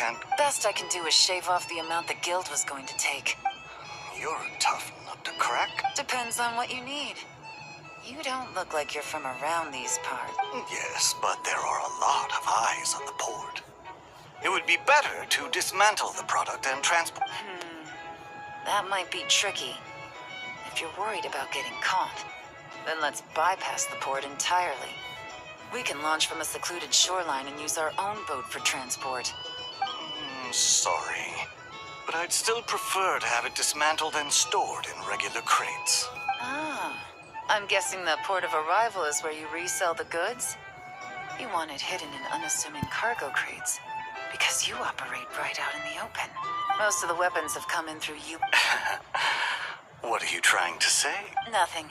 can't... Best I can do is shave off the amount the guild was going to take. You're a tough nut to crack. Depends on what you need. You don't look like you're from around these parts. Yes, but there are a lot of eyes on the port. It would be better to dismantle the product and transport... That might be tricky. If you're worried about getting caught, then let's bypass the port entirely. We can launch from a secluded shoreline and use our own boat for transport. Sorry, but I'd still prefer to have it dismantled and stored in regular crates. Ah, I'm guessing the port of arrival is where you resell the goods? You want it hidden in unassuming cargo crates, because you operate right out in the open. Most of the weapons have come in through you. What are you trying to say? Nothing.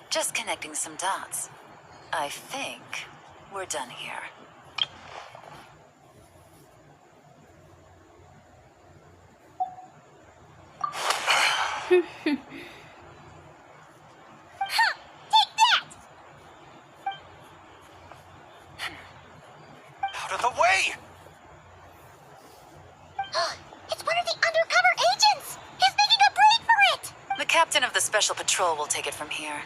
Just connecting some dots. I think we're done here. Out of the way! It's one of the undercover agents! He's making a break for it! The captain of the special patrol will take it from here.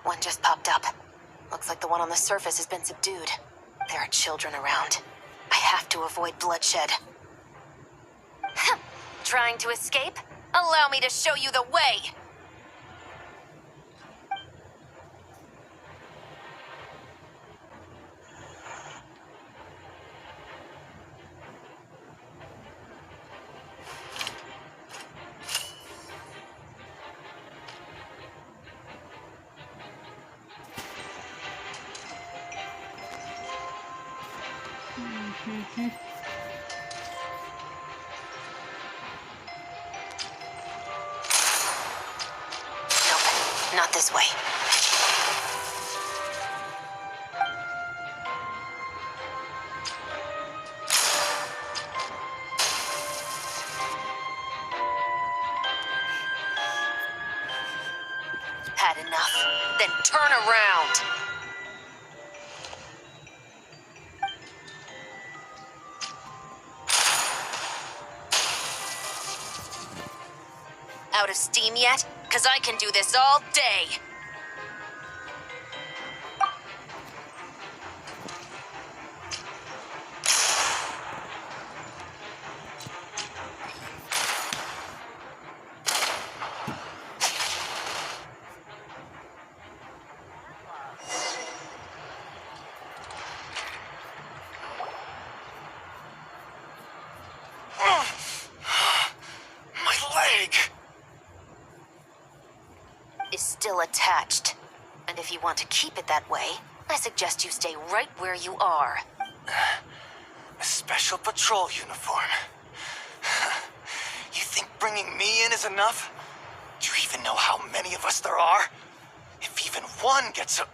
One just popped up. Looks like the one on the surface has been subdued. There are children around. I have to avoid bloodshed. Trying to escape? Allow me to show you the way! Nope, not this way. Had enough. Then turn around. Out of steam yet? 'Cause I can do this all day. My leg! Is still attached. And if you want to keep it that way, I suggest you stay right where you are. A special patrol uniform. You think bringing me in is enough? Do you even know how many of us there are? If even one gets a...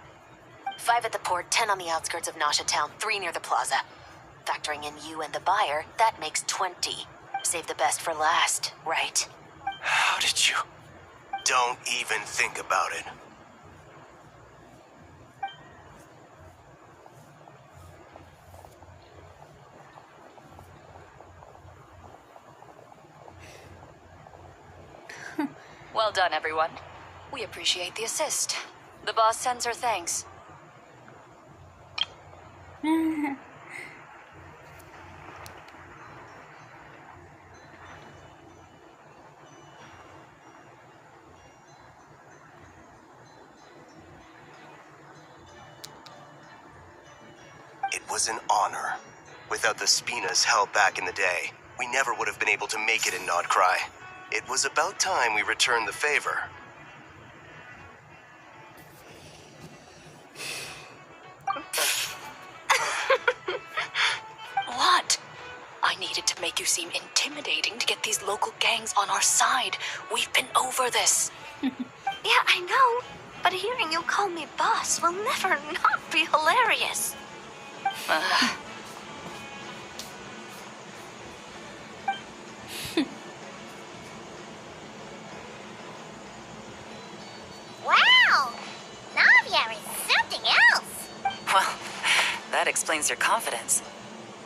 5 at the port, 10 on the outskirts of Nasha Town, 3 near the plaza. Factoring in you and the buyer, that makes 20. Save the best for last, right? How did you... Don't even think about it. Well done, everyone. We appreciate the assist. The boss sends her thanks. It was an honor. Without the Spinas held back in the day, we never would have been able to make it in Nodcry. It was about time we returned the favor. What? needed to make you seem intimidating to get these local gangs on our side. We've been over this. Yeah, I know. But hearing you call me boss will never not be hilarious. Wow! Navia is something else. Well, that explains your confidence.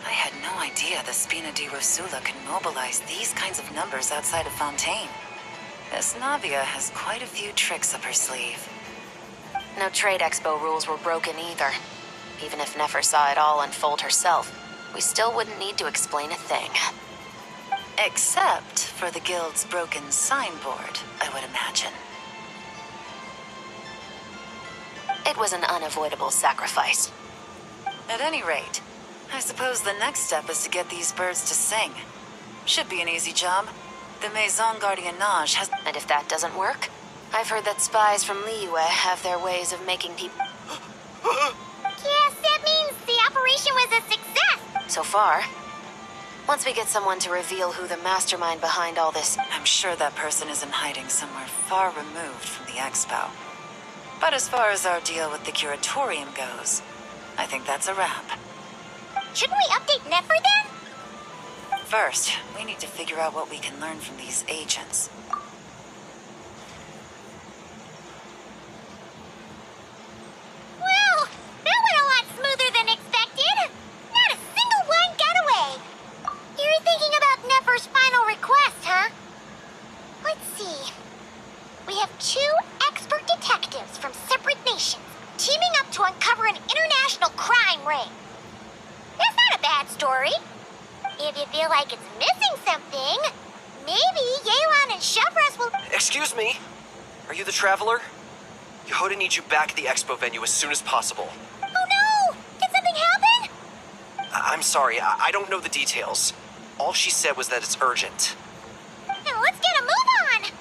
I had no idea the Spina di Rosula can mobilize these kinds of numbers outside of Fontaine. This Navia has quite a few tricks up her sleeve. No trade expo rules were broken either. Even if Nefer saw it all unfold herself, we still wouldn't need to explain a thing. Except for the guild's broken signboard, I would imagine. It was an unavoidable sacrifice. At any rate, I suppose the next step is to get these birds to sing. Should be an easy job. The Maison Gardiennage has... And if that doesn't work, I've heard that spies from Liyue have their ways of making people... Yes, that means the operation was a success. So far. Once we get someone to reveal who the mastermind behind all this... I'm sure that person is in hiding somewhere far removed from the expo. But as far as our deal with the curatorium goes, I think that's a wrap. Shouldn't we update Nefer then? First, we need to figure out what we can learn from these agents. Well, that went a lot smoother than expected. Not a single one got away. You're thinking about Nefer's final request, huh? Let's see. We have 2 expert detectives from separate nations teaming up to uncover an international crime ring. That's not a bad story. If you feel like it's missing something, maybe Yelan and Shavras will... Excuse me? Are you the Traveler? Yehoda needs you back at the expo venue as soon as possible. Oh no! Did something happen? I'm sorry, I don't know the details. All she said was that it's urgent. Now let's get a move on!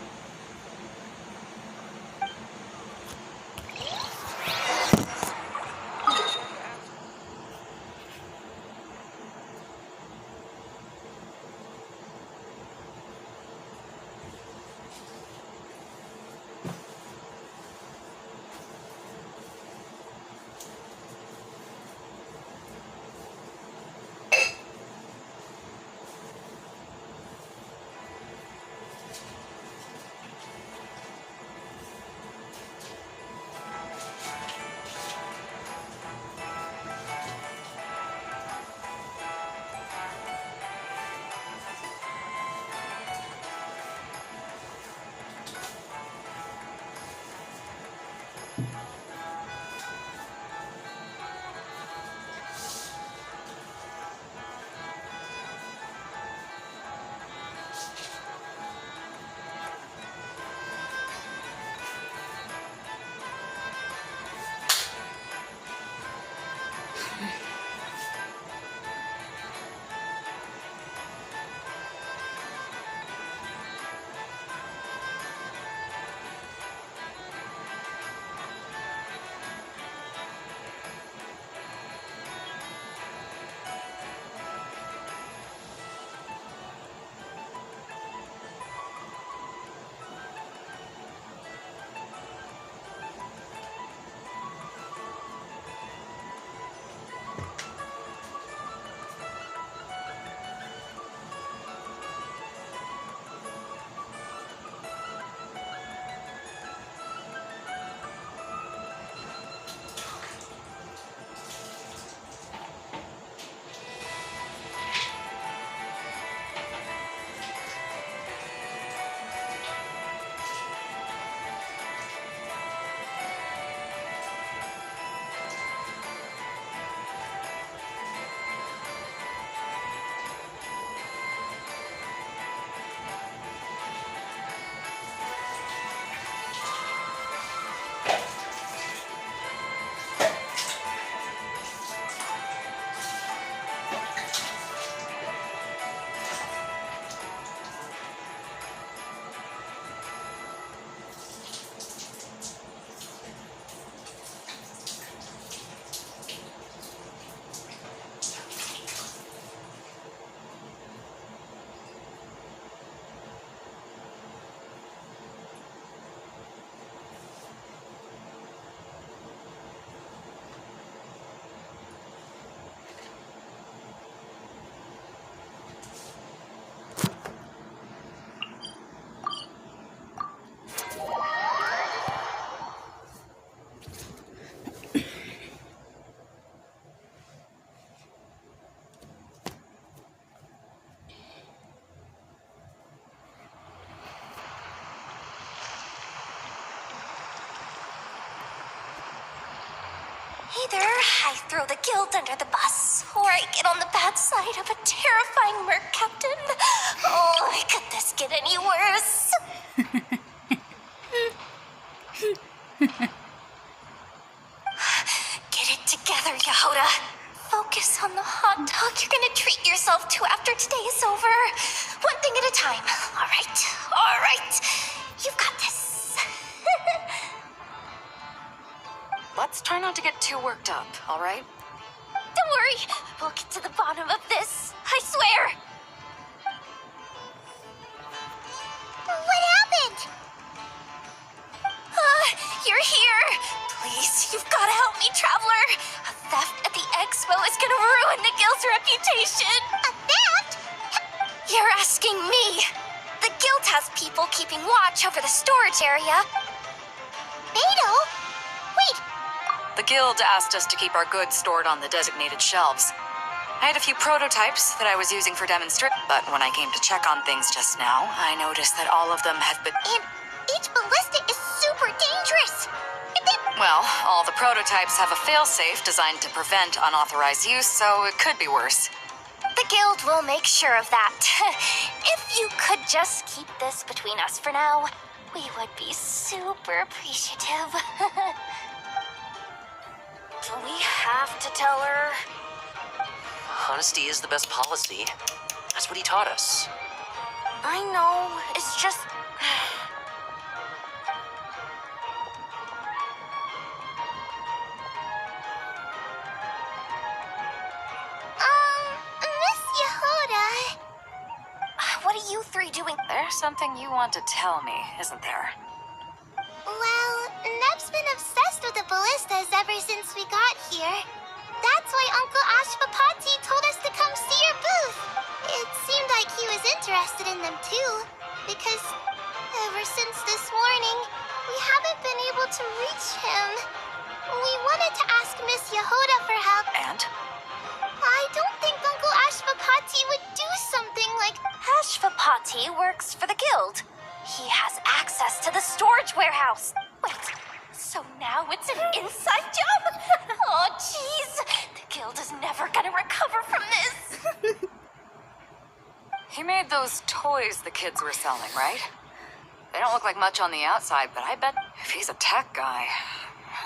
Either I throw the guild under the bus, or I get on the bad side of a terrifying merc captain. Oh, could this get any worse? Get it together, Yehoda. Focus on the hot dog you're gonna treat yourself to after today is over. One thing at a time. All right. You've got this. Let's try not to get too worked up, all right? Don't worry. We'll get to the bottom of this. I swear. What happened? You're here. Please, you've got to help me, Traveler. A theft at the expo is gonna ruin the guild's reputation. A theft? You're asking me. The guild has people keeping watch over the storage area. Beto? Wait, The guild asked us to keep our goods stored on the designated shelves. I had a few prototypes that I was using for demonstration, but when I came to check on things just now, I noticed that all of them have been... and each ballista is super dangerous. And then, Well, all the prototypes have a failsafe designed to prevent unauthorized use, so it could be worse. The guild will make sure of that. If you could just keep this between us for now, we would be super appreciative. Do we have to tell her? Honesty is the best policy. That's what he taught us. I know, it's just... Miss Yehoda. What are you three doing? There's something you want to tell me, isn't there? Well, Neb's been obsessed with the ballistas ever since we got here. That's why Uncle Ashpapati told us to come see your booth. It seemed like he was interested in them too, because ever since this morning, we haven't been able to reach him. We wanted to ask Miss Yehoda for help. And? I don't think Uncle Ashpapati would do something like... Ashpapati works for the guild. He has access to the storage warehouse. Wait, so now it's an inside job? Oh, jeez. The guild is never gonna recover from this. He made those toys the kids were selling, right? They don't look like much on the outside, but I bet if he's a tech guy,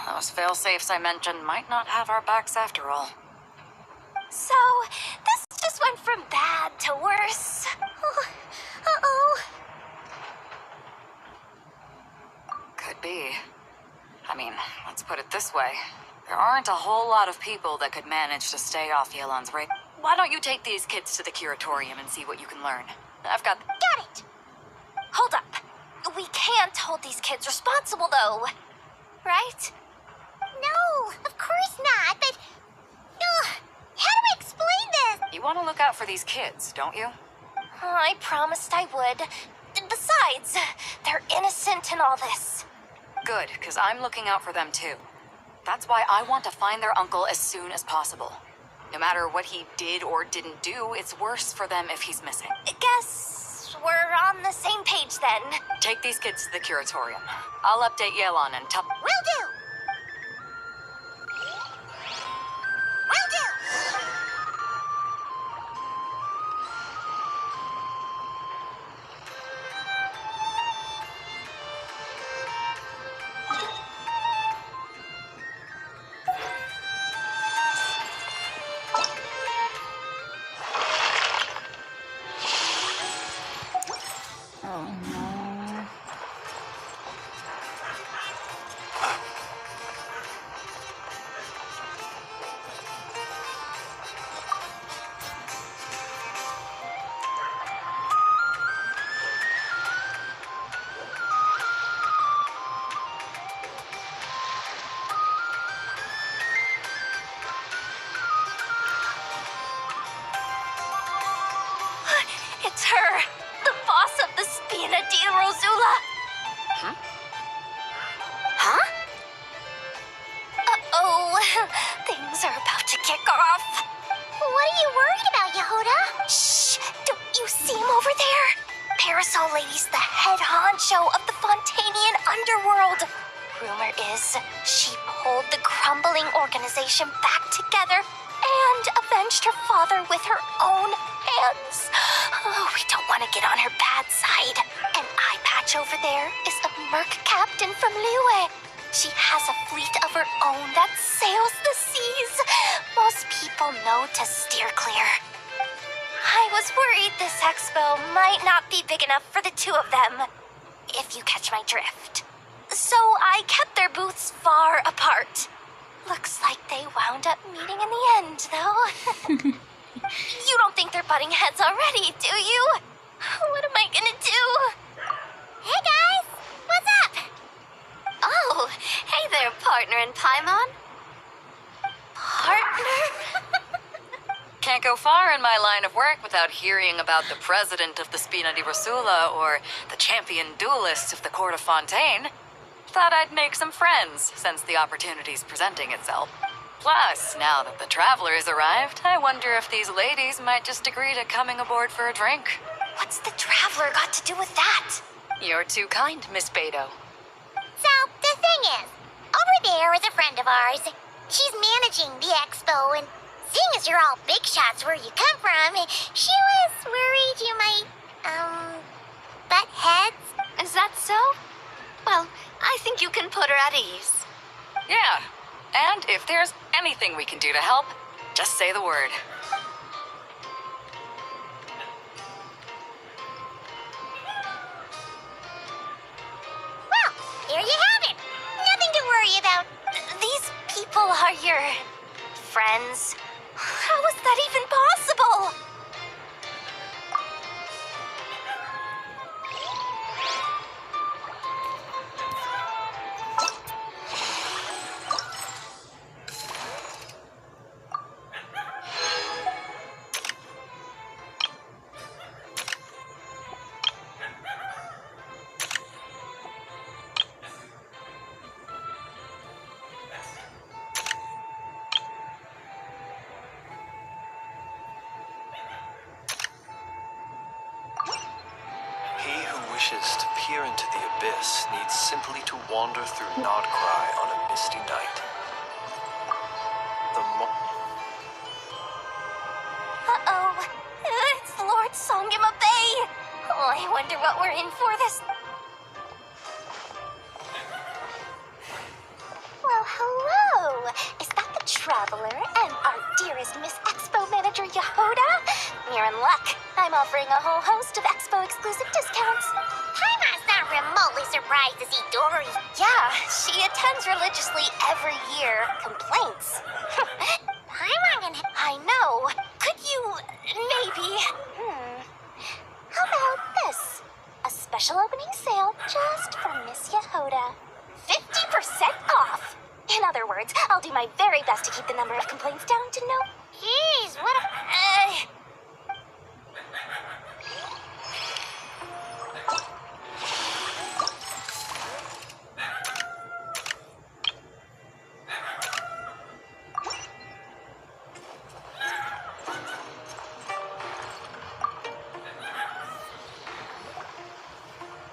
those fail-safes I mentioned might not have our backs after all. So, this just went from bad to worse. Uh-oh. Could be. I mean, let's put it this way. There aren't a whole lot of people that could manage to stay off Yelan's radar. Why don't you take these kids to the curatorium and see what you can learn? I've got... Got it! Hold up. We can't hold these kids responsible, though. Right? No, of course not, but... how do I explain this? You want to look out for these kids, don't you? I promised I would. Besides, they're innocent in all this. Good, because I'm looking out for them too. That's why I want to find their uncle as soon as possible. No matter what he did or didn't do, it's worse for them if he's missing. Guess we're on the same page then. Take these kids to the curatorium. I'll update Yelan and tell... Will do! Will do! It's her, the boss of the Spina di Rosula. Huh? Uh-oh, things are about to kick off. What are you worried about, Yehoda? Shh, don't you see him over there? Parasol Lady's the head honcho of the Fontanian underworld. rumor is she pulled the crumbling organization back together and avenged her father with her own hands. Oh, we don't want to get on her bad side. An eye patch over there is a merc captain from Liyue. She has a fleet of her own that sails the seas. Most people know to steer clear. I was worried this expo might not be big enough for the two of them, if you catch my drift. So I kept their booths far apart. Looks like they wound up meeting in the end, though. You don't think they're butting heads already, do you? What am I gonna do? Hey guys, what's up? Oh, hey there, partner in Paimon. Partner? Can't go far in my line of work without hearing about the president of the Spina di Rosula or the champion duelist of the court of Fontaine. Thought I'd make some friends since the opportunity's presenting itself. Plus, now that the travelers arrived, I wonder if these ladies might just agree to coming aboard for a drink. What's the traveler got to do with that? You're too kind, Miss Beto. So, the thing is, over there is a friend of ours. She's managing the expo, and seeing as you're all big shots where you come from, she was worried you might, butt heads. Is that so? Well, I think you can put her at ease. Yeah, and if there's anything we can do to help, just say the word. Well, here you have it. Nothing to worry about. These people are your friends? How is that even possible? He who wishes to peer into the abyss needs simply to wander through Nodcry on a misty night. The Uh-oh. It's Lord Songima Bay. Oh, I wonder what we're in for this. Well, hello. Is that the Traveler and our dearest Miss Expo Manager Yehoda? You're in luck. I'm offering a whole host of Expo exclusive discounts. Paimon's not remotely surprised to see Dory. Yeah, she attends religiously every year. Complaints. Paimon can... I know. Could you maybe... How about this? A special opening sale just for Miss Yehoda. 50% off! In other words, I'll do my very best to keep the number of complaints down to no... Jeez, what a...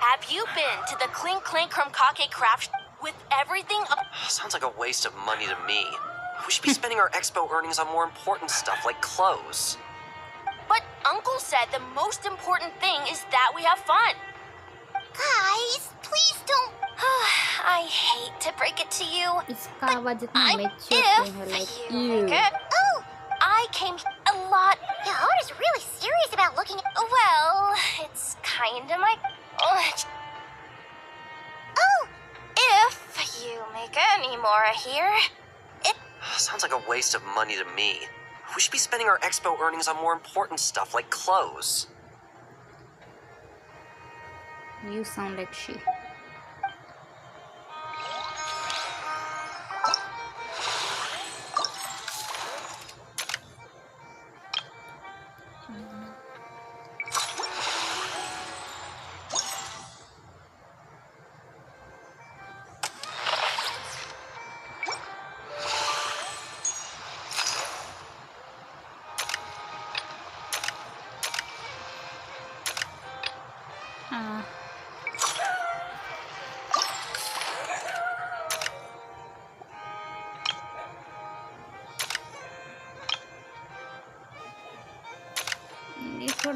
Have you been to the Clink Clink Krumkake craft with everything up? Sounds like a waste of money to me. We should be spending our expo earnings on more important stuff like clothes. But Uncle said the most important thing is that we have fun. Guys, please don't... I hate to break it to you. इसका budget में I'm mature if है, like you you. make it. Oh, I came a lot. Yehoda's really serious about looking at... Well, it's kinda my... Oh! If you make any more here, it... Sounds like a waste of money to me. We should be spending our expo earnings on more important stuff like clothes. You sound like she.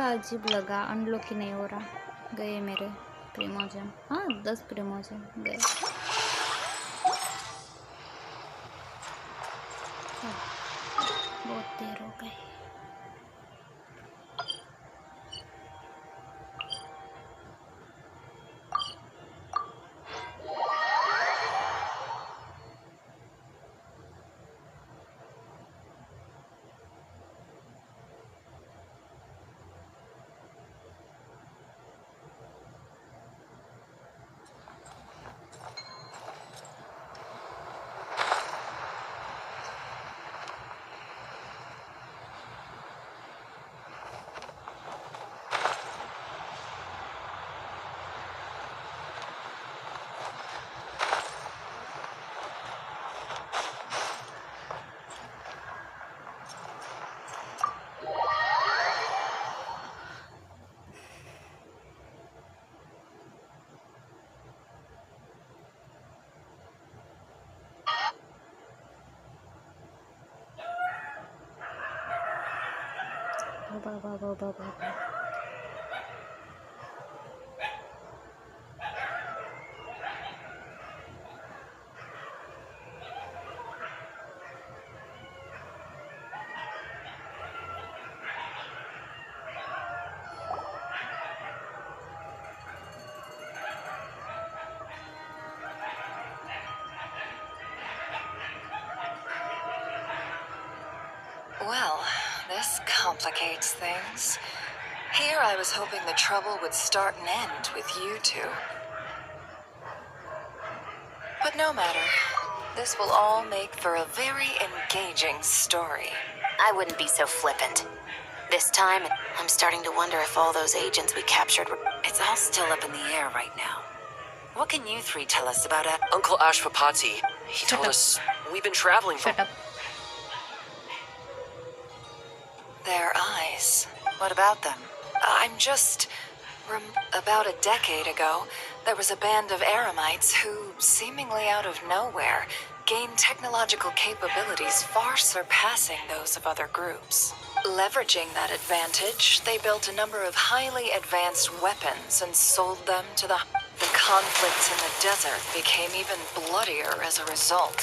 थोड़ा अजीब लगा, unlock ही नहीं हो रहा। गए मेरे प्रीमोजन। हाँ 10 प्रीमोजन गए। बहुत देर हो गई। बाबा। Well, this complicates things. Here I was hoping the trouble would start and end with you two. But no matter. This will all make for a very engaging story. I wouldn't be so flippant. This time, I'm starting to wonder if all those agents we captured were... It's all still up in the air right now. What can you three tell us about it? Uncle Ashwapati, he told us we've been traveling for... Shut up. Their eyes. What about them? I'm just... About a decade ago, there was a band of Eremites who, seemingly out of nowhere, gained technological capabilities far surpassing those of other groups. Leveraging that advantage, they built a number of highly advanced weapons and sold them to the conflicts in the desert became even bloodier as a result.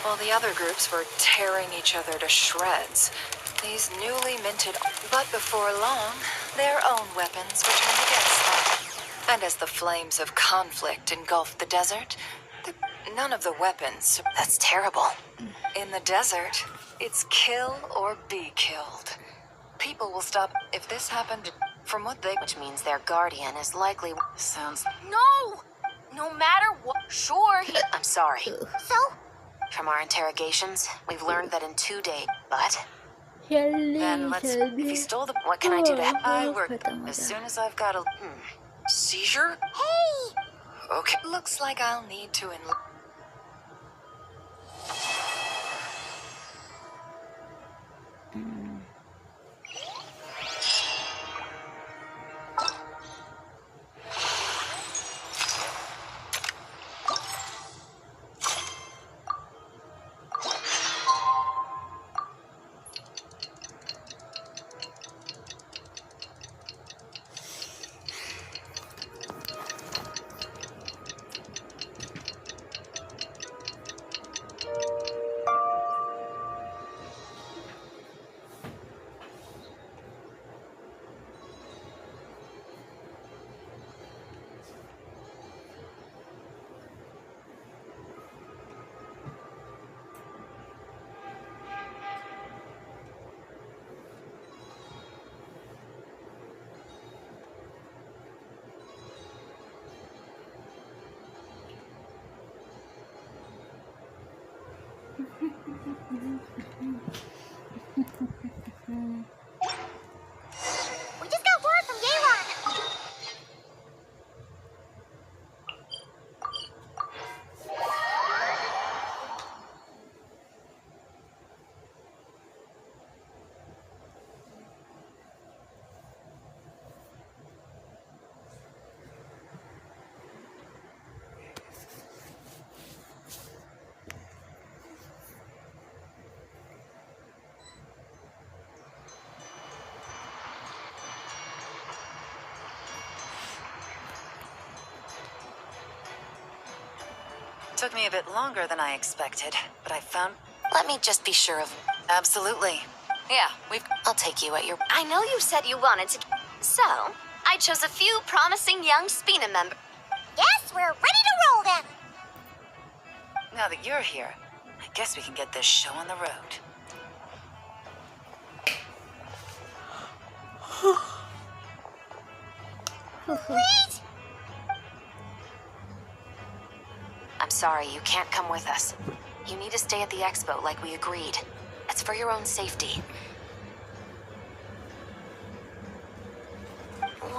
While the other groups were tearing each other to shreds, these newly minted... But before long, their own weapons were turned against them. And as the flames of conflict engulfed the desert, none of the weapons... That's terrible. In the desert, it's kill or be killed. People will stop if this happened from what they... Which means their guardian is likely... Sounds... No! No matter what. Sure, he. I'm sorry. So, From our interrogations, we've learned that in 2 days... But... Then let's... If he stole the... What can I do to help? I work as soon as I've got a... Seizure? hey! Okay. Looks like I'll need to We just got word from Yeron. Took me a bit longer than I expected, but I found... Let me just be sure of... Absolutely. Yeah, I'll take you at your... I know you said you wanted to. So, I chose a few promising young Spina members. Yes, we're ready to roll then. Now that you're here, I guess we can get this show on the road. Wait! I'm sorry, you can't come with us. You need to stay at the expo like we agreed. It's for your own safety.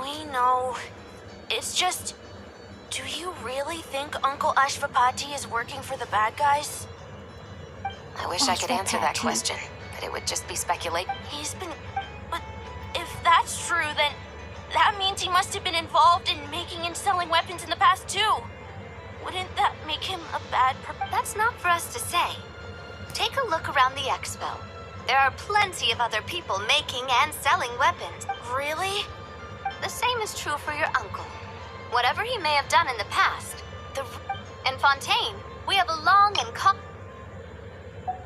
We know. It's just... Do you really think Uncle Ashvapati is working for the bad guys? I wish I could answer that Ashvapati. question, but it would just be speculation. He's been... But if that's true, then that means he must have been involved in making and selling weapons in the past, too. Wouldn't that make him a bad That's not for us to say. Take a look around the expo. There are plenty of other people making and selling weapons. Really? The same is true for your uncle. Whatever he may have done in the past, in Fontaine, we have a long and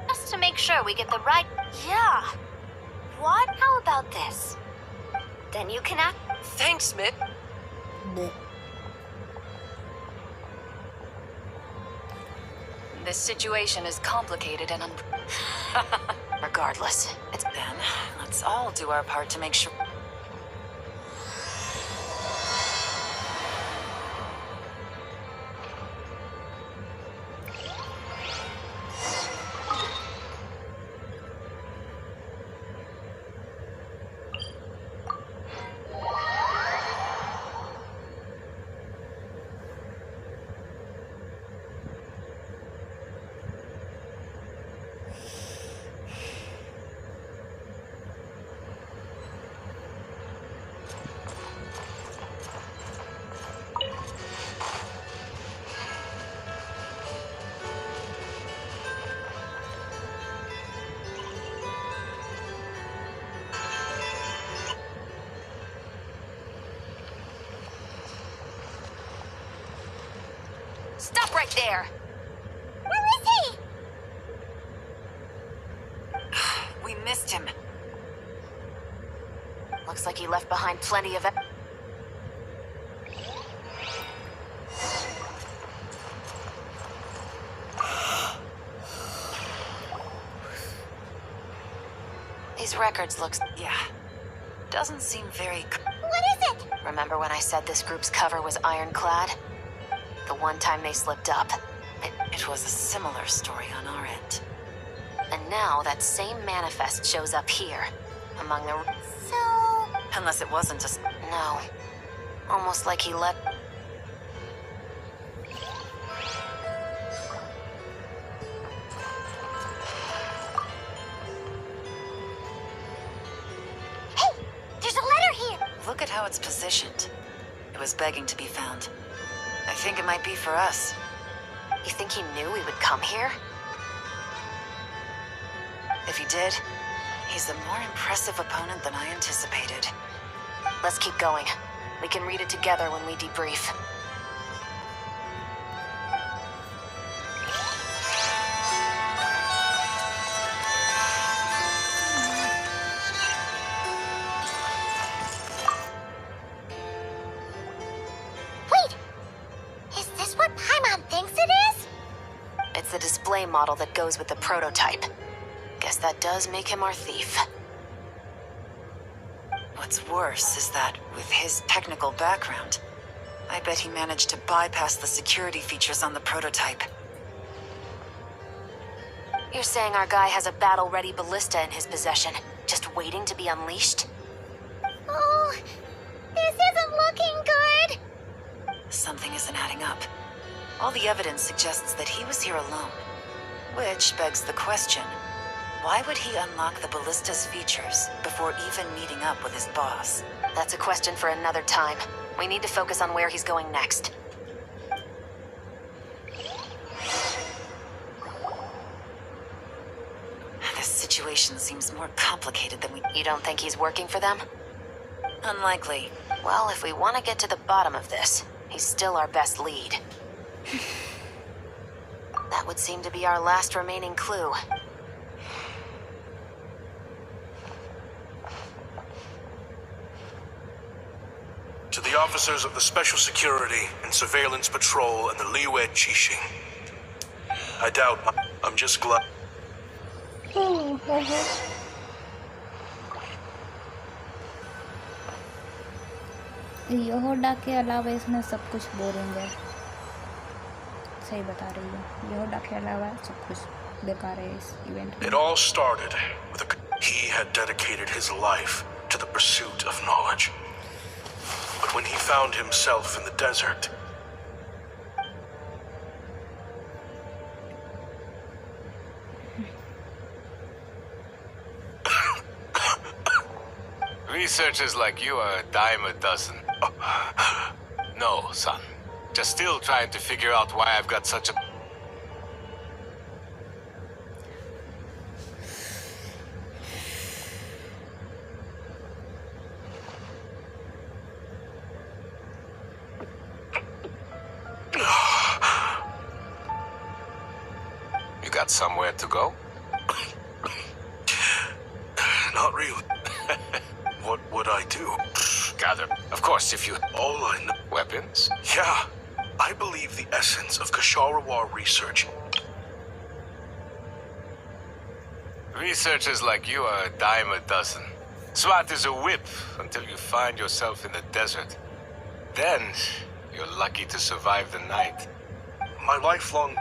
just to make sure we get the right... Yeah. What? How about this? Then you can act... Thanks, Mitt. This situation is complicated and Regardless, it's... Then, let's all do our part to make sure... Stop right there! Where is he? We missed him. Looks like he left behind plenty of... These records looks... Yeah. Doesn't seem very... What is it? Remember when I said this group's cover was ironclad? The one time they slipped up. It was a similar story on our end. And now that same manifest shows up here, among the... So... Unless it wasn't a... No. Almost like he let... Hey! There's a letter here! Look at how it's positioned. It was begging to be found. I think it might be for us. You think he knew we would come here? If he did, he's a more impressive opponent than I anticipated. Let's keep going. We can read it together when we debrief. Wait! Is this what Paimon thinks it is? It's the display model that goes with the prototype. Guess that does make him our thief. What's worse is that, with his technical background, I bet he managed to bypass the security features on the prototype. You're saying our guy has a battle-ready ballista in his possession, just waiting to be unleashed? Oh, this isn't looking good. Something isn't adding up. All the evidence suggests that he was here alone. Which begs the question, why would he unlock the ballista's features before even meeting up with his boss? That's a question for another time. We need to focus on where he's going next. This situation seems more complicated than we... You don't think he's working for them? Unlikely. Well, if we want to get to the bottom of this, he's still our best lead. That would seem to be our last remaining clue. To the officers of the Special Security and Surveillance Patrol and the Liwe Chishing. I doubt I'm just glad. यहोडा के अलावा इसमें सब कुछ boring है, सही बता रही हूँ। यहोडा के अलावा सब कुछ बेकार है इस इवेंट में। It all started with he had dedicated his life to the pursuit of knowledge. But when he found himself in the desert, researchers like you are a dime a dozen. No, son. Just still trying to figure out why I've got such a... You got somewhere to go? not really. What would I do? Gather. Of course, if you... All I know. Weapons? Yeah. I believe the essence of Kasharawa research. Researchers like you are a dime a dozen. Smart as a whip until you find yourself in the desert. Then, you're lucky to survive the night. My lifelong...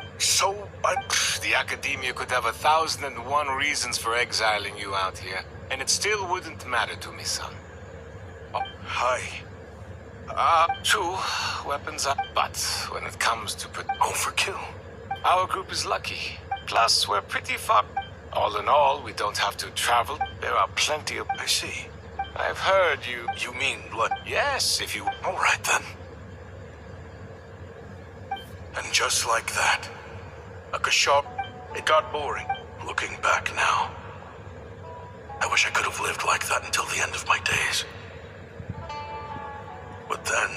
The Academia could have 1,001 reasons for exiling you out here, and it still wouldn't matter to me, son. Oh, hi. True, weapons are... But when it comes to... Overkill. Our group is lucky. Plus, we're pretty far... All in all, we don't have to travel. There are plenty of... I see. I've heard you... You mean blood? Yes, if you... All right, then. And just like that, it got boring, looking back now. I wish I could have lived like that until the end of my days. But then,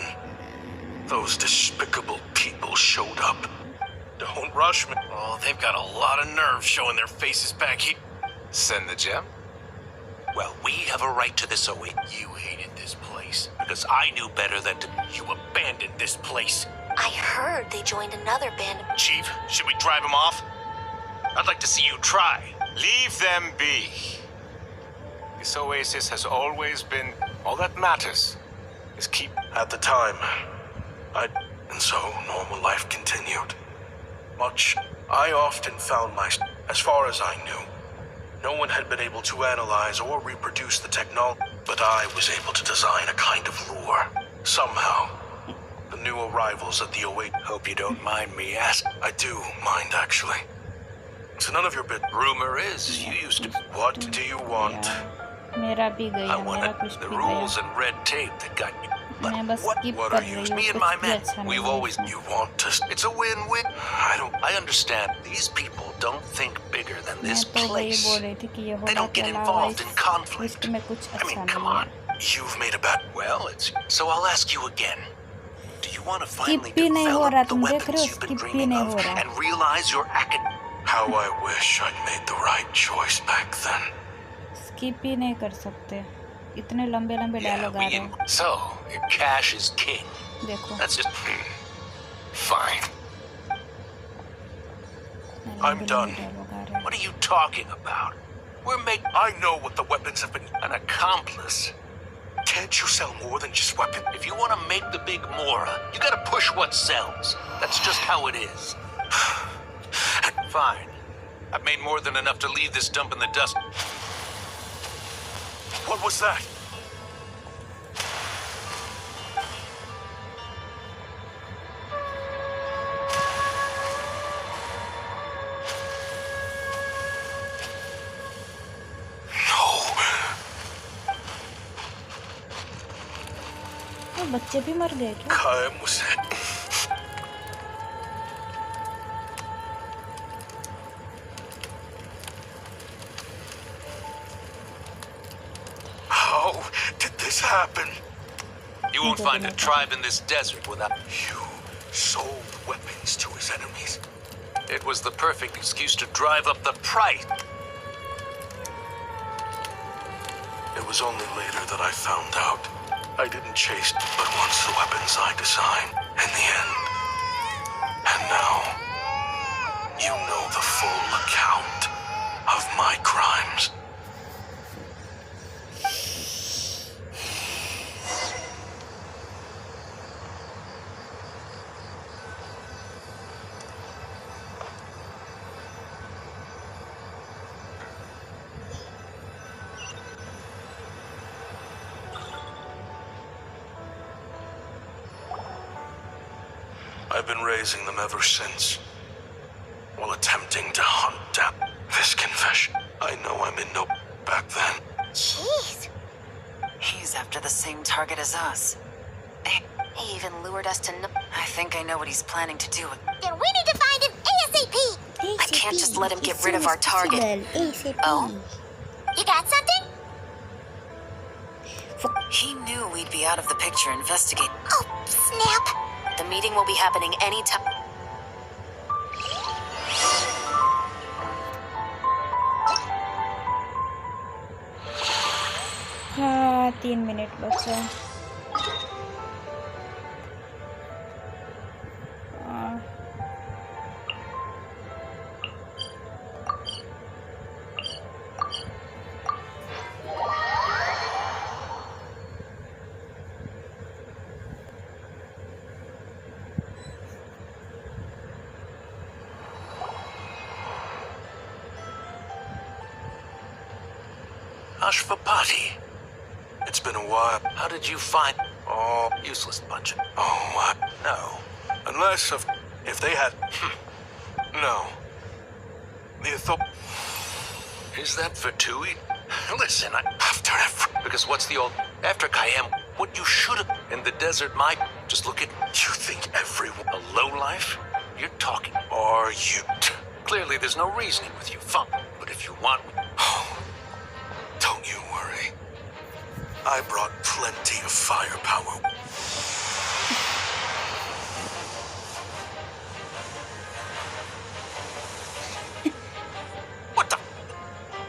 those despicable people showed up. Don't rush me. Oh, they've got a lot of nerve showing their faces back here. Send the gem? Well, we have a right to this, Owen. You hated this place because I knew better than to... You abandoned this place. I heard they joined another band of... Chief, should we drive them off? I'd like to see you try. Leave them be. This oasis has always been... All that matters is keep... At the time, and so normal life continued. I often found as far as I knew, no one had been able to analyze or reproduce the technology, but I was able to design a kind of lure. Somehow, the new arrivals at the oasis... Hope you don't mind me asking. I do mind, actually. It's none of your business. Rumor is you used to... What do you want? मेरा भी गया, I मेरा wanted कुछ the भी rules गया। and red tape that got me. मैं बस skip what कर are you- रही हूँ, Me and कुछ my भी men, अच्छा नहीं we've है always... इसमें। You want to... It's a win-win. I understand. These people don't think bigger than this मैं तो वही place. बोल रही थी कि ये They होगा don't के get अलावा involved in इस conflict. लिस्ट में कुछ I अच्छा mean, नहीं come है। on. You've made a bad... Well, so I'll ask you again. Do you want to finally Skip भी नहीं हो रहा, develop the तुम देख रहे weapons हो, you've been skip भी dreaming नहीं of हो रहा। and realize your How I wish I'd made the right choice back then. skip ही नहीं कर सकते, इतने लंबे लंबे डायलॉग आ रहे हैं। So, your cash is king. देखो That's just... Fine. I'm लंबे done. लंबे डायलॉग आ रहे हैं। What are you talking about? I know what the weapons have been... An accomplice. Can't you sell more than just weapons? If you want to make the big Mora, you gotta push what sells. That's just how it is. Fine. I've made more than enough to leave this dump in the dust. What was that? वो बच्चे भी मर गए क्या? खाए मुझसे. How did this happen? You won't find a tribe in this desert without... You sold weapons to his enemies. It was the perfect excuse to drive up the price. It was only later that I found out. I didn't chase but once the weapons I designed in the end. And now, you know the full account of my crimes. I've been raising them ever since, while attempting to hunt down this confession. I know I'm in no back then. Jeez. He's after the same target as us. He even lured us to I think I know what he's planning to do. Then we need to find him ASAP. I can't just let him get rid of our target. Oh? You got something? He knew we'd be out of the picture investigating. Oh, snap. The meeting will be happening anytime. 3 minute बचा। Ashvapati. It's been a while. How did you find... Oh, useless bunch of... oh, what? No. Unless if they had... No. The authority... Is that Fatui? Listen, after every... Because what's the old... After Kayam, what you should have... In the desert, my... Just look at... You think everyone... A lowlife? You're talking... Are you... Clearly, there's no reasoning with you, fun. But if you want... Oh, don't you worry. I brought plenty of firepower. What the...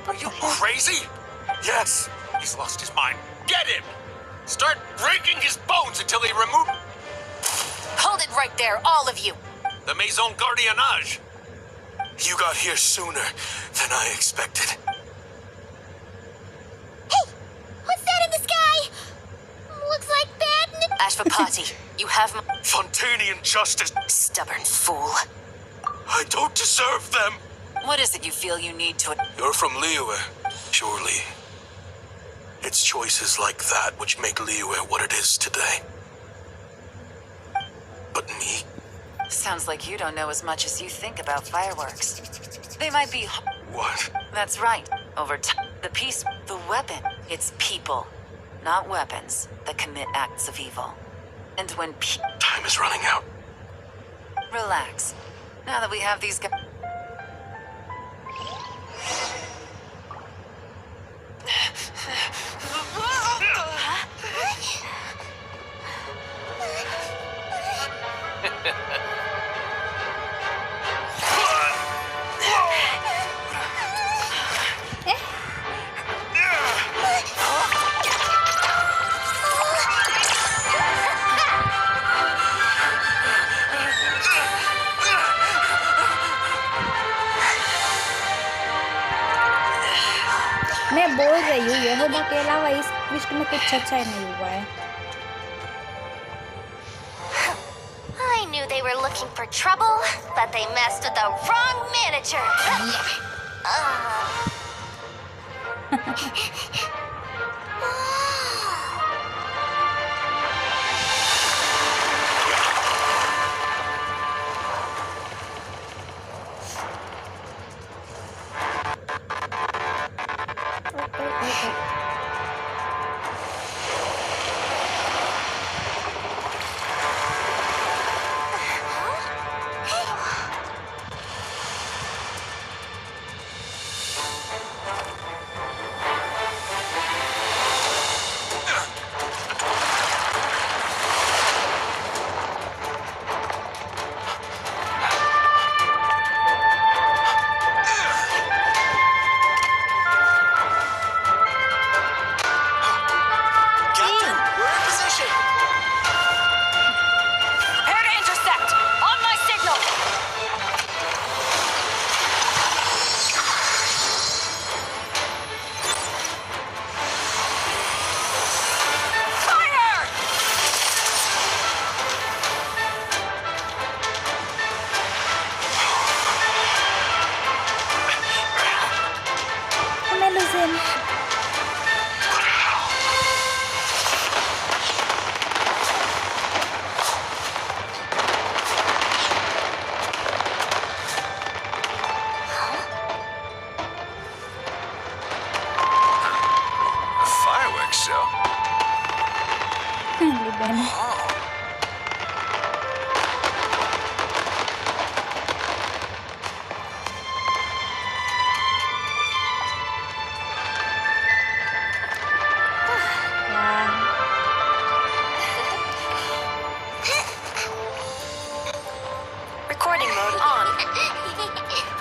Are you crazy? Yes. He's lost his mind. Get him! Start breaking his bones until they remove... Hold it right there, all of you. The Maison Gardiennage. You got here sooner than I expected. Hey! What's that in the sky? Looks like bad news. Ashvapati, you have Fontanian justice. Stubborn fool. I don't deserve them. What is it you feel you need to... You're from Liyue, surely. It's choices like that which make Liyue what it is today. But me? Sounds like you don't know as much as you think about fireworks. They might be... What? That's right. Over time, the peace, the weapon, it's people, not weapons, that commit acts of evil. And when Time is running out. Relax. Now that we have these guys... मैं बोल रही हूँ यहूदा के अलावा इस twist में कुछ अच्छा नहीं हुआ है। I knew they were looking for trouble, but they messed with the wrong manager.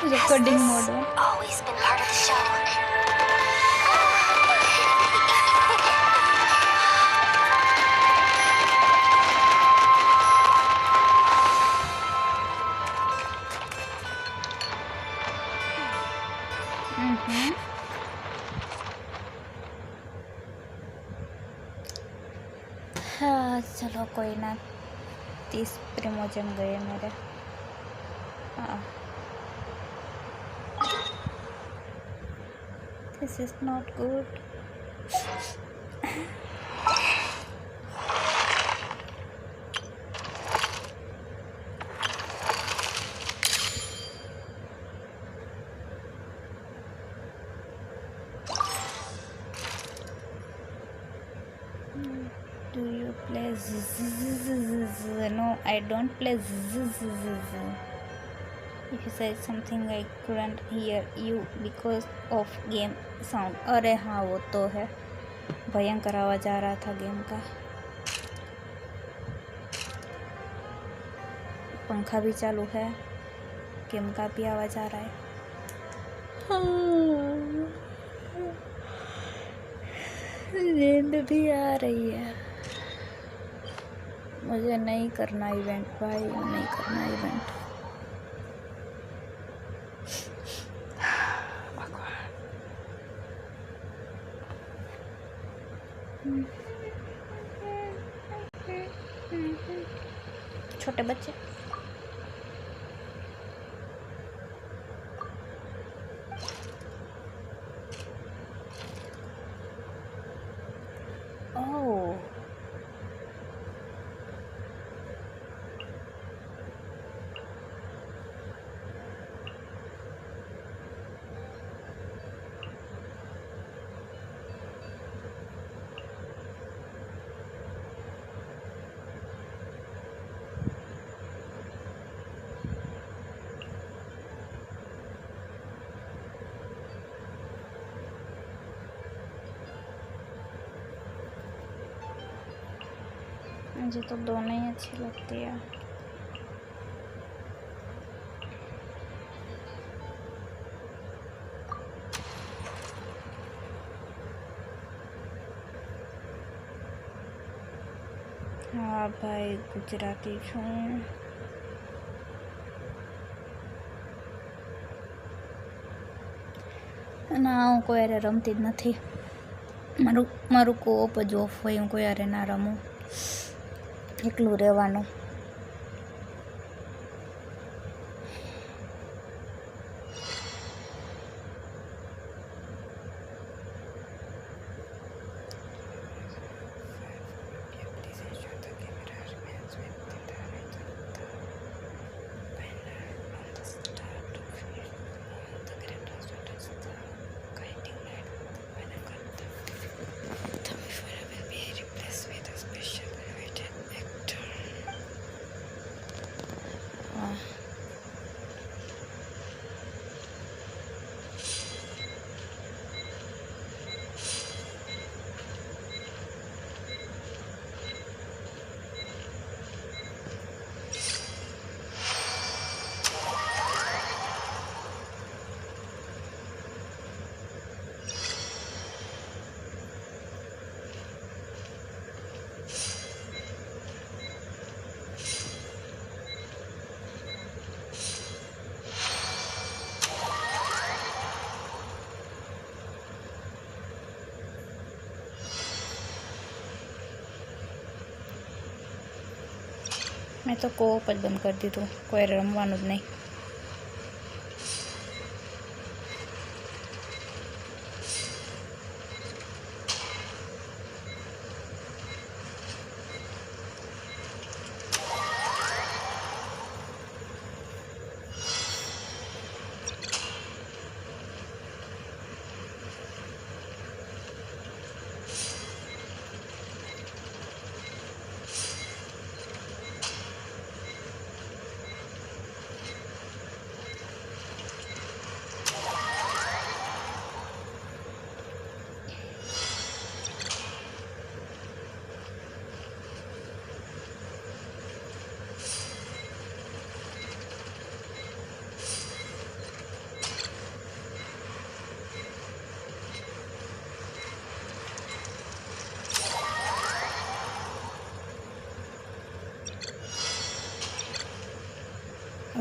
recording mode on. Always been part of the show. हाँ चलो कोई ना 30 प्रिमोजन गए मेरे हाँ this is not good do you play no I don't play if you say something I couldn't hear you because of game sound अरे हाँ वो तो है भयंकर आवाज आ रहा था गेम का पंखा भी चालू है गेम का भी आवाज आ रहा है नींद भी आ रही है मुझे नहीं करना इवेंट भाई नहीं करना इवेंट छोटे बच्चे ओह मुझे तो दोनों ही अच्छी लगती है हाँ भाई गुजराती छूं ના હું કોઈ યારે રમતી જ નથી મારું કોપ જ ઓફ હોય હું કોઈ યારે ના રમું એકલું રહેવાનું मैं तो कोप જ બંધ કરી દીધું કોઈ રમવાનું જ નહીં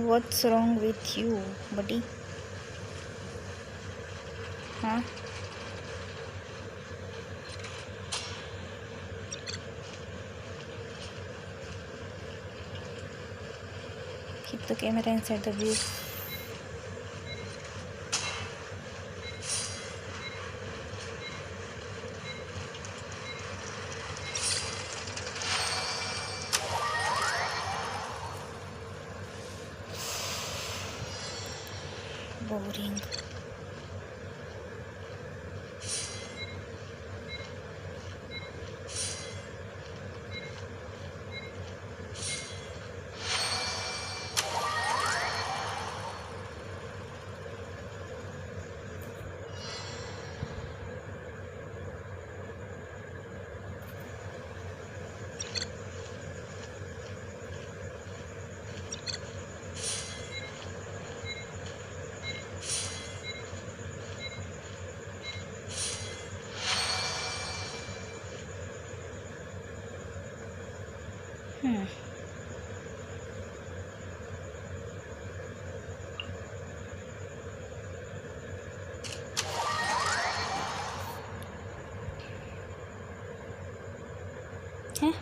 What's wrong with you, buddy? Huh? Keep the camera inside the view. Boring. Huh?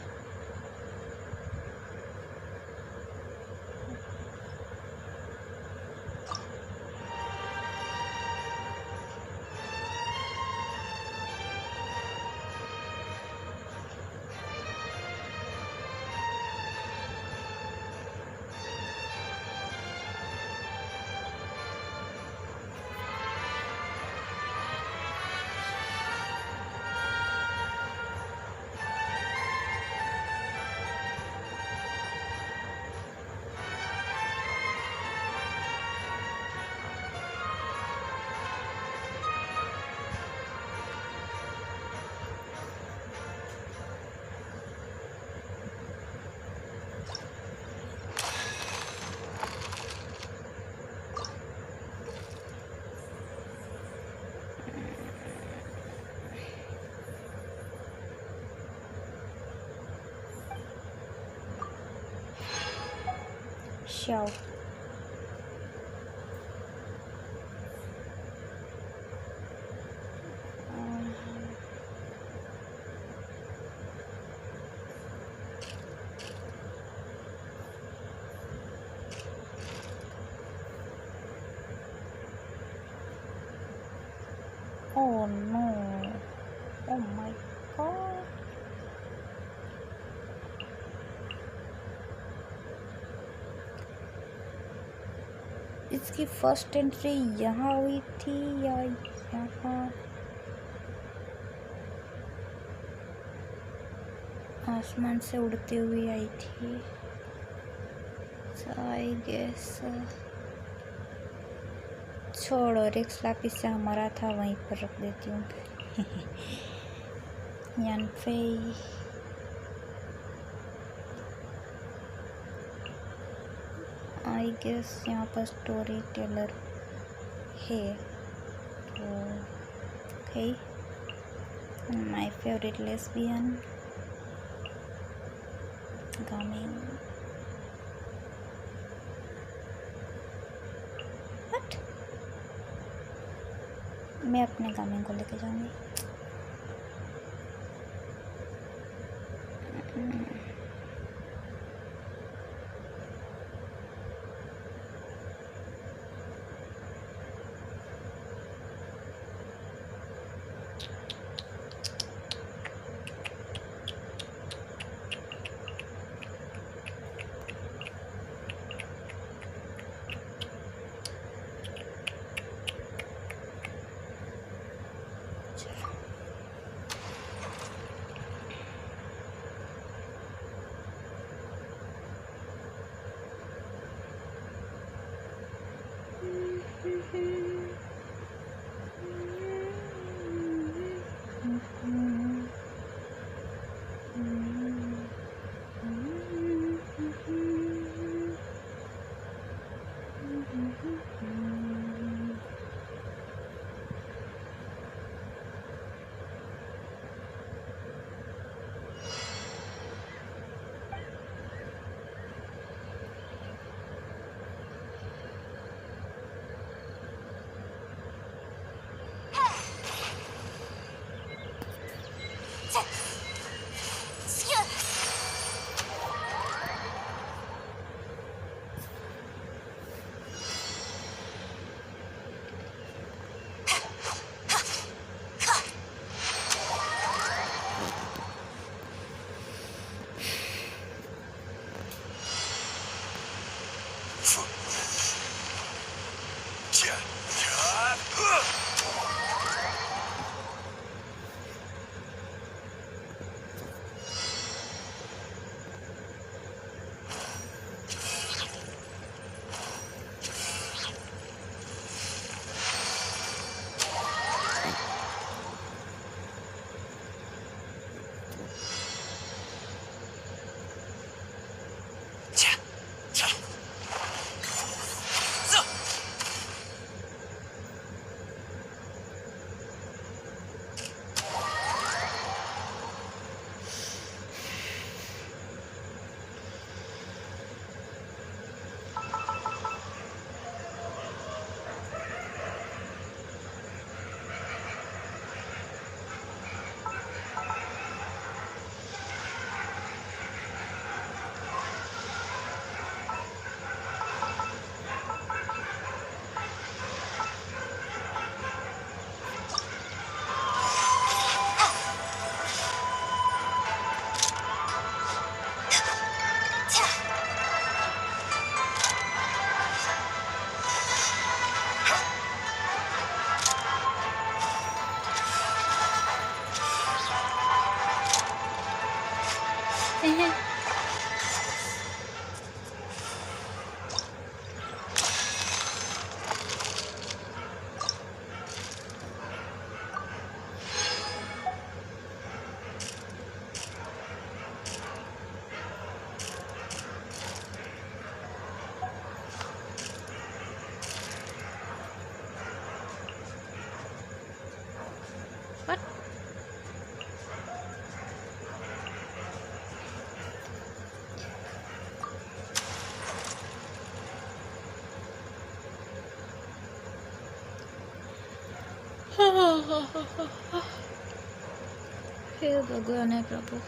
Show. Oh no. Oh my god. इसकी फर्स्ट एंट्री यहाँ हुई थी या यहाँ? आसमान से उड़ते हुए आई थी। So I guess छोड़ो, रिक्स लापिस से हमारा था वहीं पर रख देती हूँ। यानफेई आई गेस यहाँ पर स्टोरी टेलर है तो okay. My favourite lesbian gaming. What? मैं अपने गामिंग को लेके जाऊंगी। हे भगवान है प्रभु।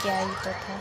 क्या ही तो था।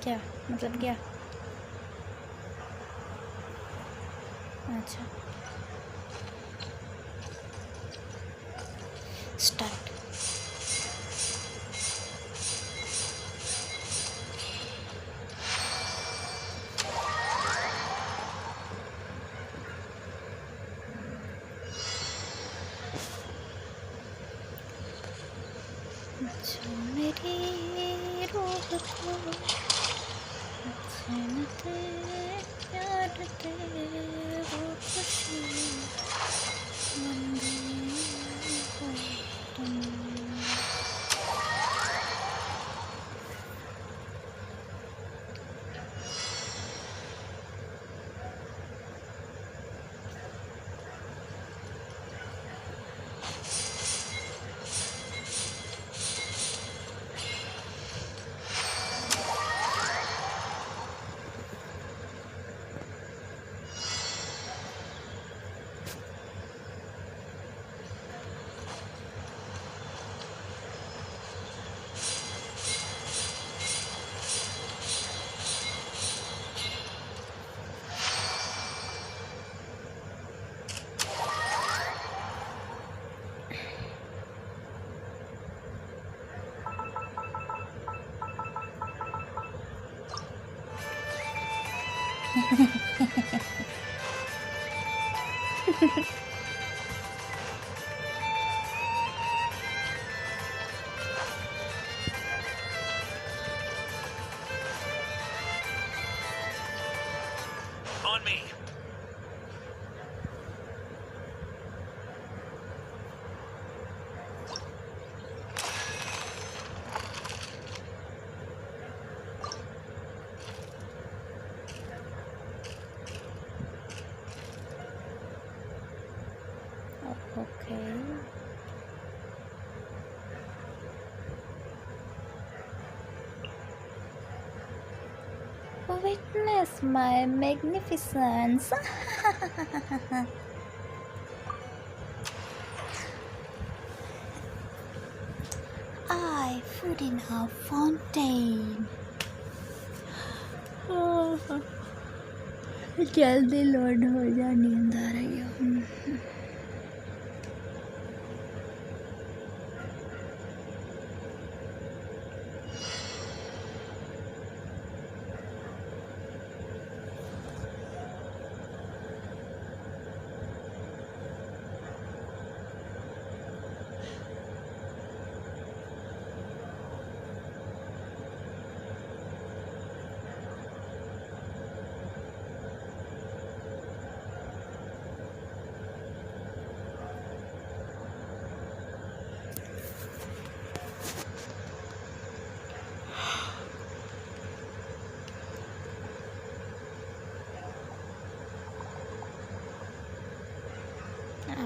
क्या मतलब क्या? अच्छा स्टार्ट। अच्छा मेरी रूह को प्यार दे वो खुशी मंदिर हो तुम। On me. Okay. Witness my magnificence. I food in a fountain. जल्दी लोड हो जा, नींद आ रही है।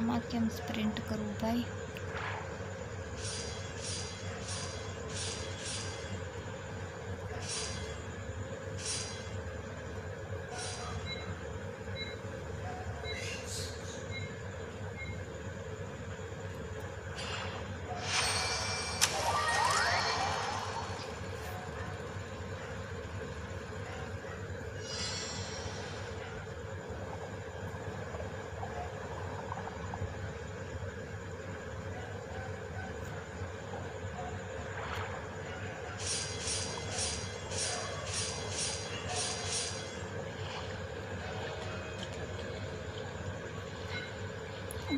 આમાં કેમ સ્પ્રિન્ટ કરું ભાઈ?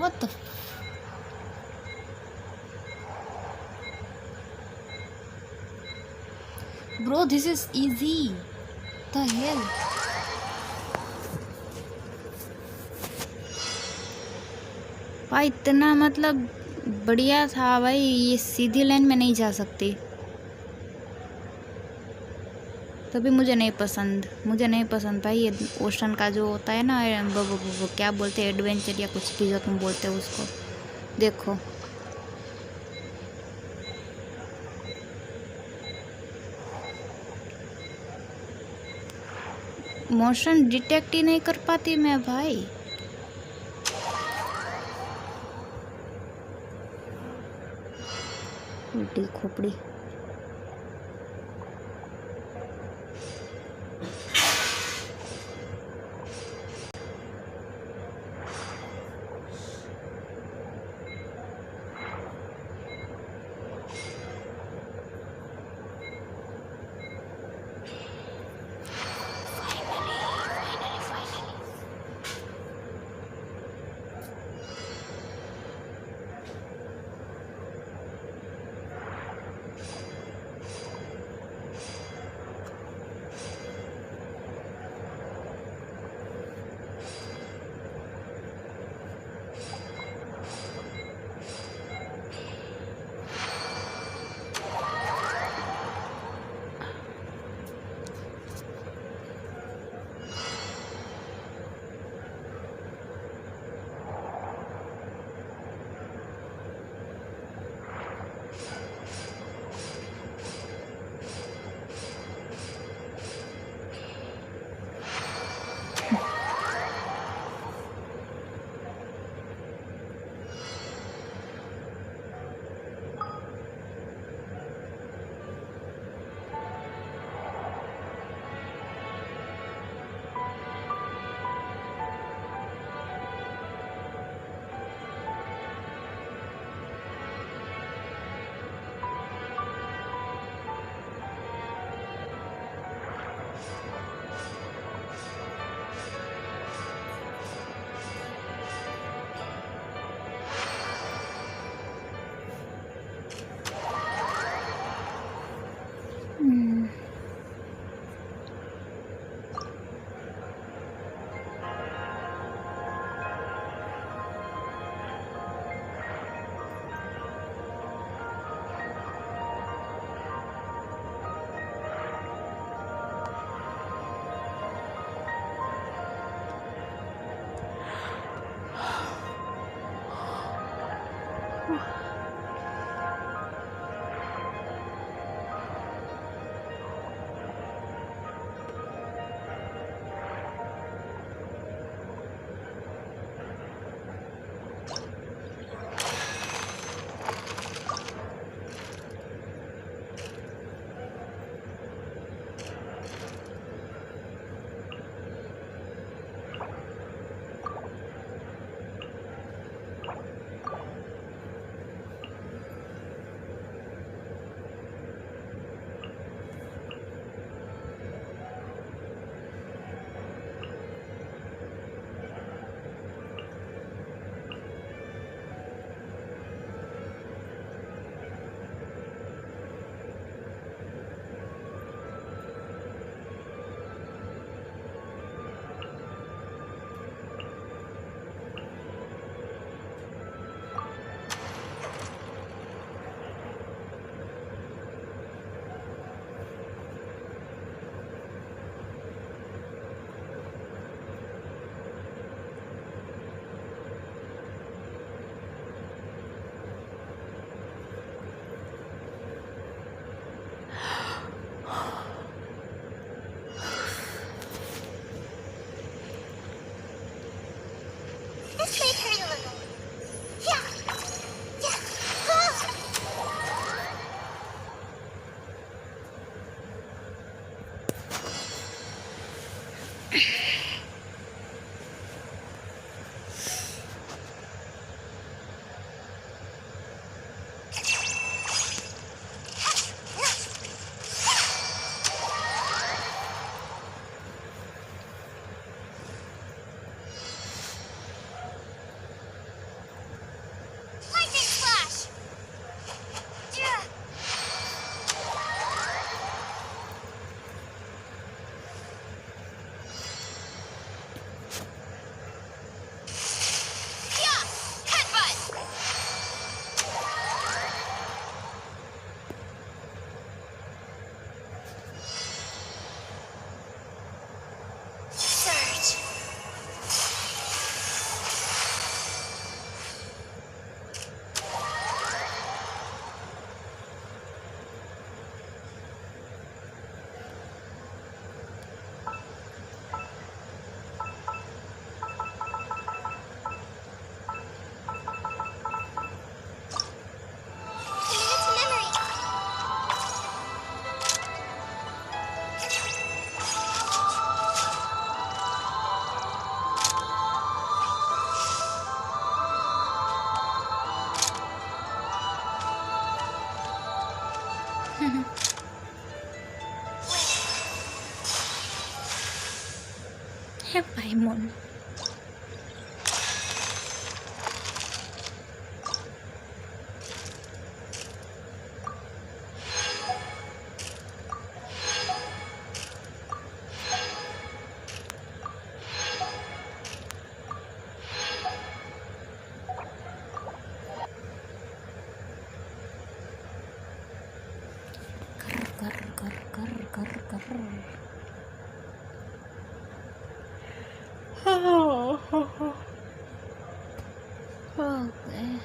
What the bro, this is easy. The hell? भाई इतना मतलब बढ़िया था भाई, ये सीधी लाइन में नहीं जा सकती। तभी मुझे नहीं पसंद भाई ये ओशन का जो होता है ना, वो क्या बोलते हैं, एडवेंचर या कुछ भी जो तुम बोलते हो उसको। देखो मोशन डिटेक्ट ही नहीं कर पाती मैं भाई। उल्टी खोपड़ी। है पाइमोन। Okay.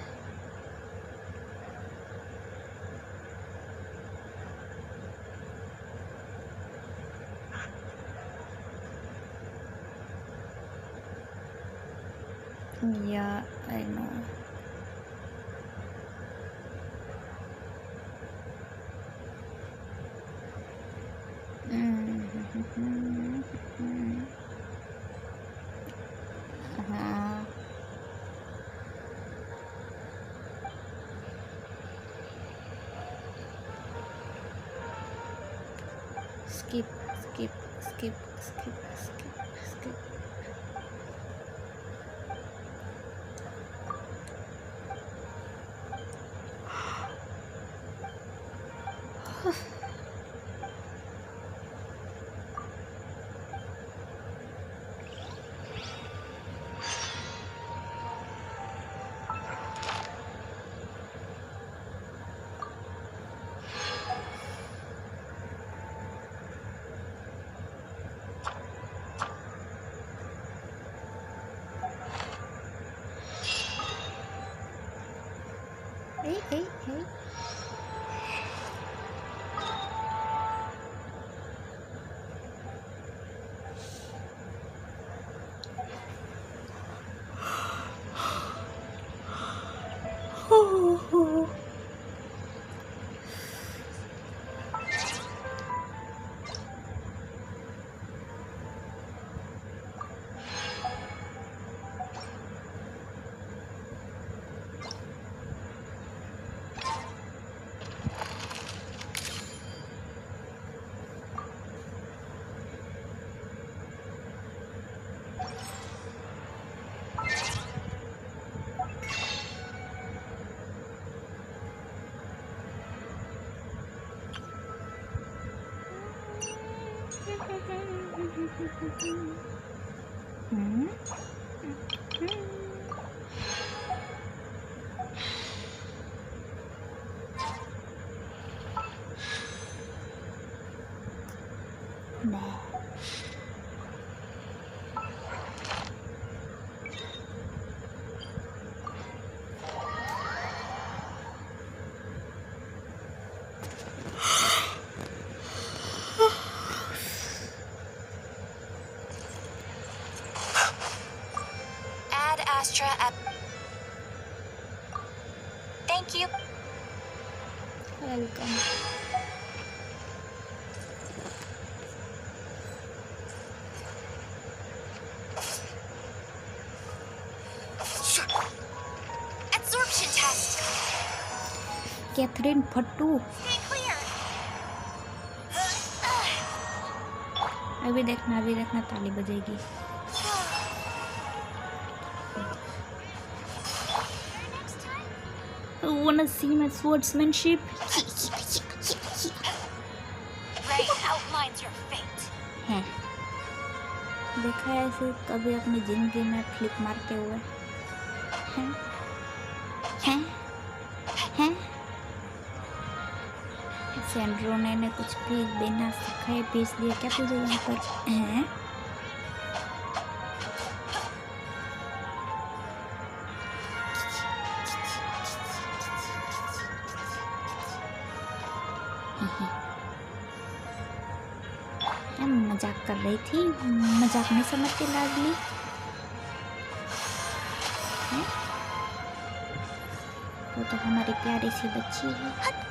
Yeah, I know. Skip, skip, skip, skip, skip, skip. Hey. Add Astra at. Thank you. Welcome. Absorption test. Catherine फट्टू। Stay clear. अभी देखना ताली बजेगी। Wanna see my swordsmanship? Ray outlines your fate. हैं। देखा है ऐसे कभी अपनी जिंदगी में फ्लिप मारते हुए? हैं? सेंड्रोने ने कुछ भी बिना सिखाए पीस दिया क्या तुझे यहाँ पर? हैं? मजाक कर रही थी, मजाक नहीं समझती लाडली। तो हमारी प्यारी सी बच्ची है।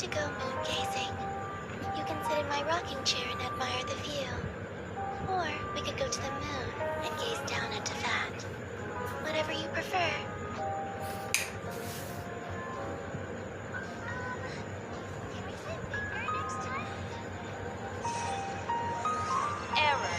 to go moon gazing. You can sit in my rocking chair and admire the view. Or we could go to the moon and gaze down into that. Whatever you prefer. Can we play bigger next time? Error.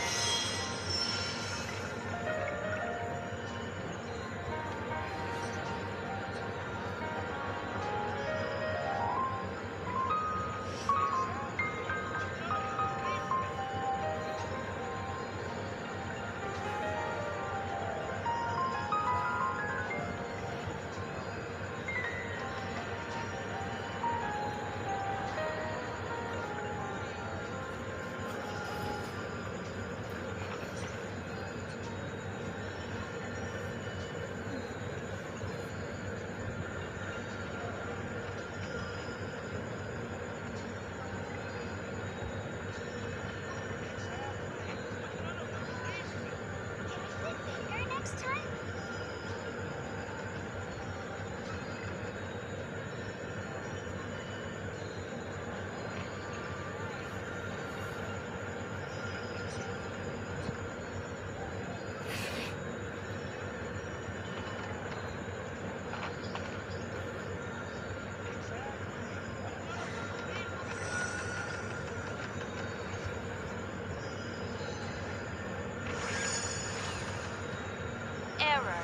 Error.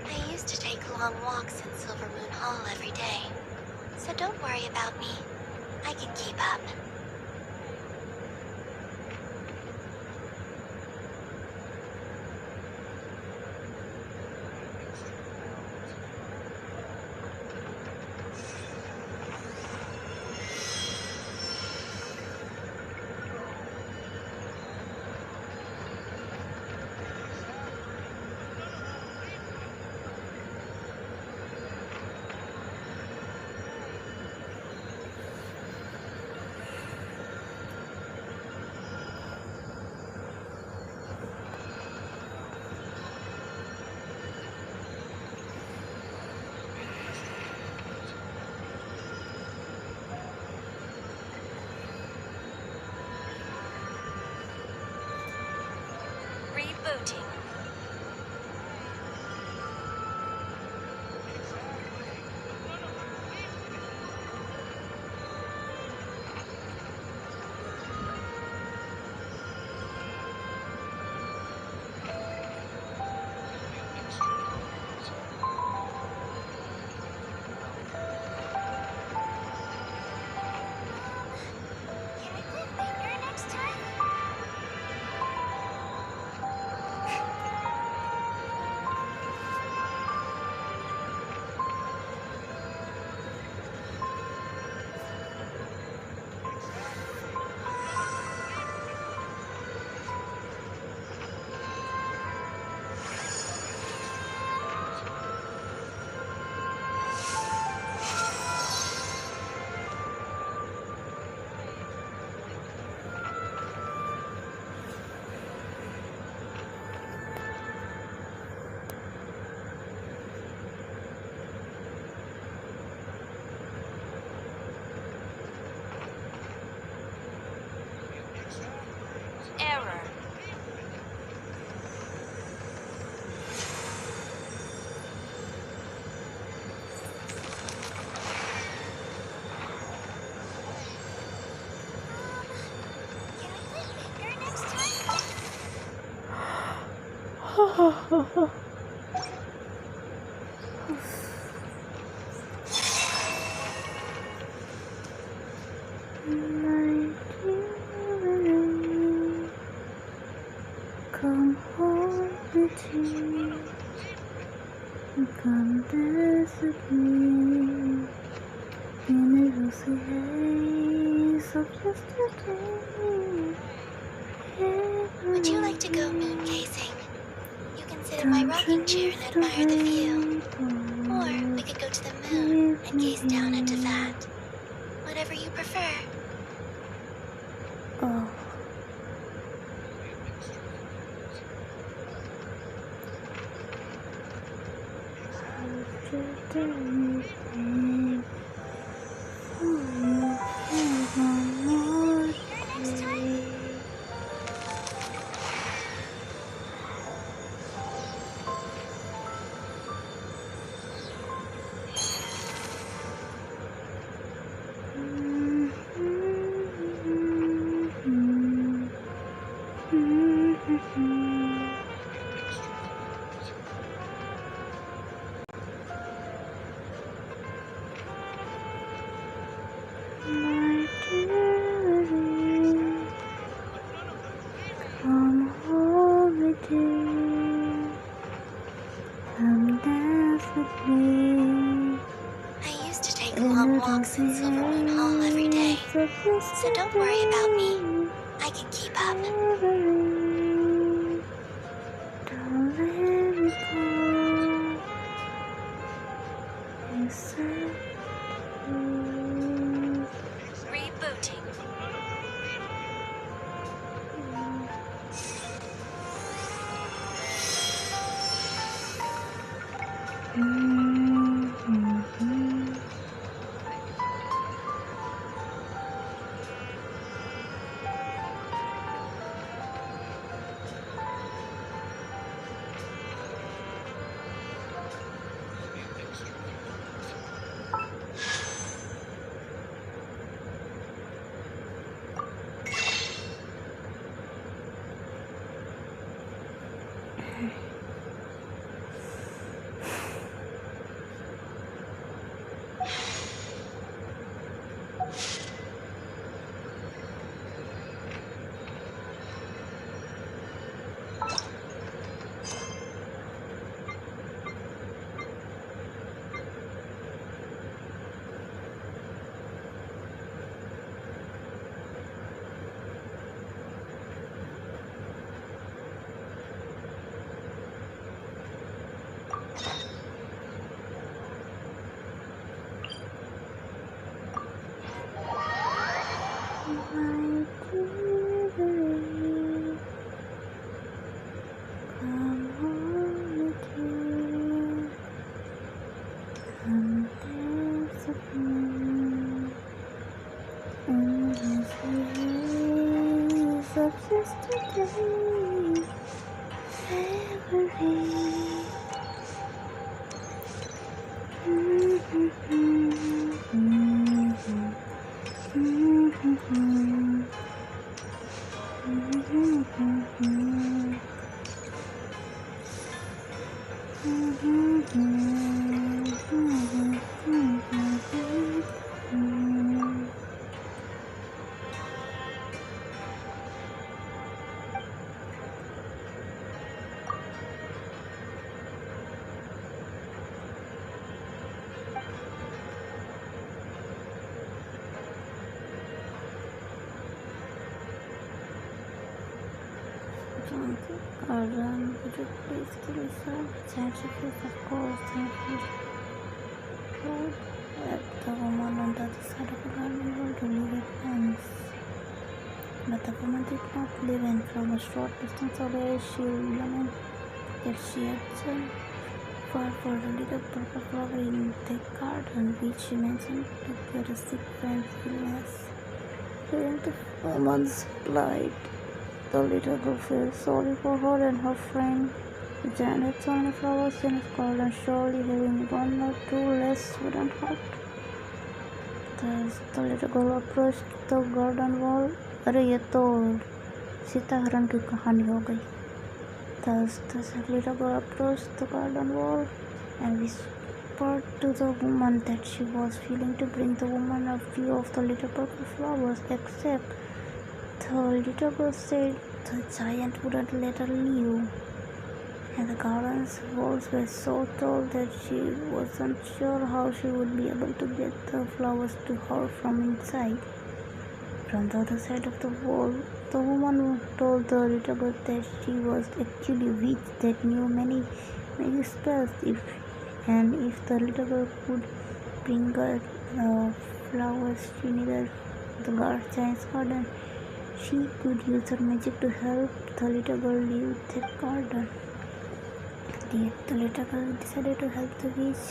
I used to take long walks in Silver Moon Hall every day. So don't worry about me. I can keep up. Rebooting. Can we play bigger next time? Error. Can we play bigger next time? Come home with me. Come dance with me in the rosy haze of yesterday. Hey, Would you like to go moon gazing? You can sit in my rocking chair and admire the view. Or we could go to the moon and gaze down into that. Whatever you prefer. Oh. Next time. Come home with you. Come dance with me. I used to take long walks in Silvermoon Hall every day. So don't worry about me. I can keep up. Don't let me go. Inside you. Rebooting. Would you please give me some sacrifice? Of course, thank you. Lord, let the woman on the other side of the garden world to leave it hands. But the woman did not live in. From a short distance away, she lamented that she had sent for a little purple flower in the garden, which she mentioned to cure a sick friend's illness. During the woman's plight, the little girl felt sorry for her and her friend. Jan had so many flowers in his garden, surely having one or two less wouldn't hurt. Thus, the little girl approached the garden wall. अरे ये तो सीता हरण की कहानी हो गई. Thus, the little girl approached the garden wall and whispered to the woman that she was willing to bring the woman a few of the little purple flowers, except the little girl said the giant wouldn't let her leave, and the garden's walls were so tall that she wasn't sure how she would be able to get the flowers to her from inside. from the other side of the wall. The woman told the little girl that she was actually a witch that knew many spells. If the little girl could bring her flowers she needed the giant's garden, she could use her magic to help the little girl leave that garden. The little girl decided to help the witch.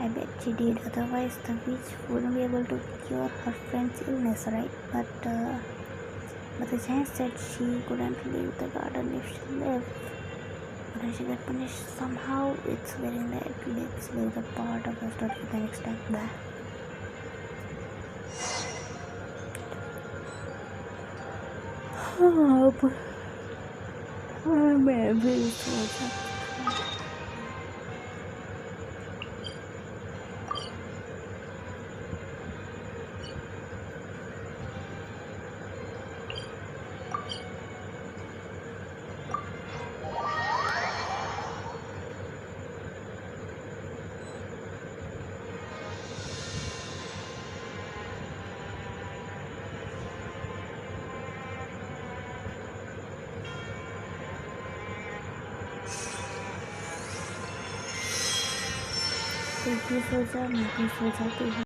I bet she did, otherwise the witch wouldn't be able to cure her friend's illness, right? But the giant said she couldn't leave the garden if she left. But if she got punished somehow, it's very late. Let's leave the part of the story for the next time. Bye. I'm very sorry. तो 20 हो जाए 20 हो जाते हैं।